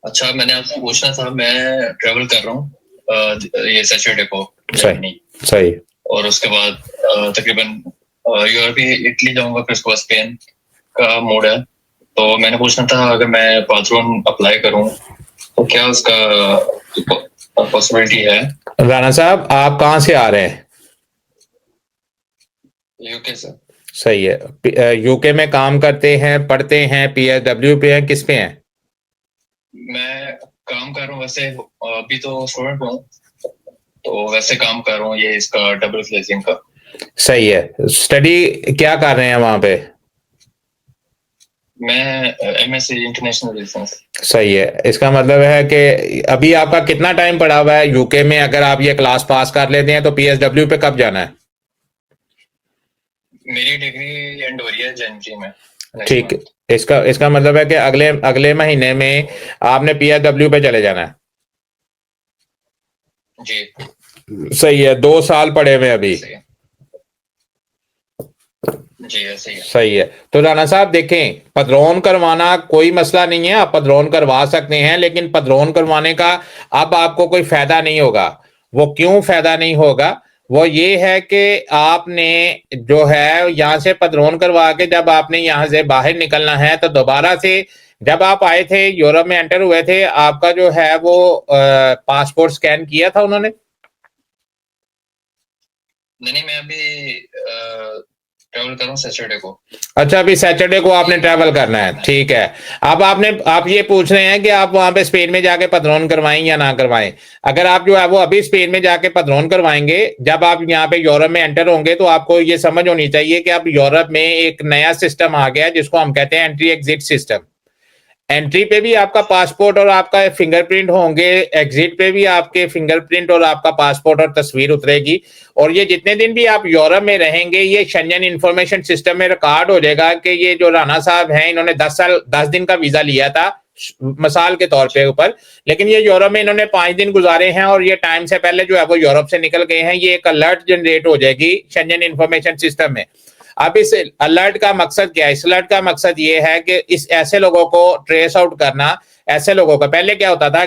अच्छा, मैंने आपसे पूछना था, मैं ट्रैवल कर रहा हूँ ये सैटरडे को जर्मनी, सही। और उसके बाद तकरीबन यूरोप इटली जाऊंगा, फिर उसके बाद स्पेन का मोड है। तो मैंने पूछना था, अगर मैं पासपोर्ट अप्लाई करूँ तो क्या उसका पॉसिबिलिटी है? राणा साहब, आप कहाँ से आ रहे हैं? यूके से। सही है। यूके में काम करते हैं, पढ़ते हैं, PSW पे हैं, किस पे हैं? मैं काम कर रहा हूँ वैसे, अभी तो स्टूडेंट हूँ, तो वैसे काम कर रहा हूँ ये इसका डबल फ्लेजिंग का। सही है। स्टडी क्या कर रहे हैं वहां पे? मैं MSc इंटरनेशनल रिलेशंस। सही है। इसका मतलब है कि अभी आपका कितना टाइम पड़ा हुआ है यूके में? अगर आप ये क्लास पास कर लेते हैं तो PSW पे कब जाना है? मेरी डिग्री एंड हो रही है जनवरी में, नेक्स्ट ठीक। मंथ। इसका मतलब है कि अगले अगले महीने में आपने PSW पे चले जाना है। जी। सही है। 2 साल पड़े हुए अभी। सही है। जी सही है। सही है। तो राणा साहब देखें, पदरौन करवाना कोई मसला नहीं है, आप पदरौन करवा सकते हैं, लेकिन पदरौन करवाने का अब आपको कोई फायदा नहीं होगा। वो क्यों फायदा नहीं होगा? वो ये है कि आपने जो है यहाँ से पदरौन करवा के जब आपने यहाँ से बाहर निकलना है तो दोबारा से, जब आप आए थे यूरोप में एंटर हुए थे, आपका जो है वो पासपोर्ट स्कैन किया था उन्होंने? नहीं, मैं अभी ट्रैवल कर रहा हूँ सैटरडे को। अच्छा, अभी सैटरडे को आपने ट्रैवल करना है, ठीक है। अब आप ये पूछ रहे हैं कि आप वहां पे स्पेन में जाके पदरौन करवाएं या ना करवाएं। अगर आप जो है वो अभी स्पेन में जाके पदरौन करवाएंगे, जब आप यहाँ पे यूरोप में एंटर होंगे तो आपको ये समझ होनी चाहिए कि अब यूरोप में एक नया सिस्टम आ गया है जिसको हम कहते हैं एंट्री एग्जिट सिस्टम। एंट्री पे भी आपका पासपोर्ट और आपका फिंगरप्रिंट होंगे, एग्जिट पे भी आपके फिंगरप्रिंट और आपका पासपोर्ट और तस्वीर उतरेगी। और ये जितने दिन भी आप यूरोप में रहेंगे, ये शेंजन इंफॉर्मेशन सिस्टम में रिकॉर्ड हो जाएगा कि ये जो राणा साहब हैं, इन्होंने 10 दिन का वीजा लिया था मिसाल के तौर पे ऊपर, लेकिन ये यूरोप में इन्होंने 5 दिन गुजारे हैं और ये टाइम से पहले जो है वो यूरोप से निकल गए हैं। ये एक अलर्ट जनरेट हो जाएगी शेंजन इंफॉर्मेशन सिस्टम में। अब इस अलर्ट का मकसद क्या है? इस अलर्ट का मकसद ये है कि इस ऐसे लोगों को ट्रेस आउट करना। ऐसे लोगों का पहले क्या होता था,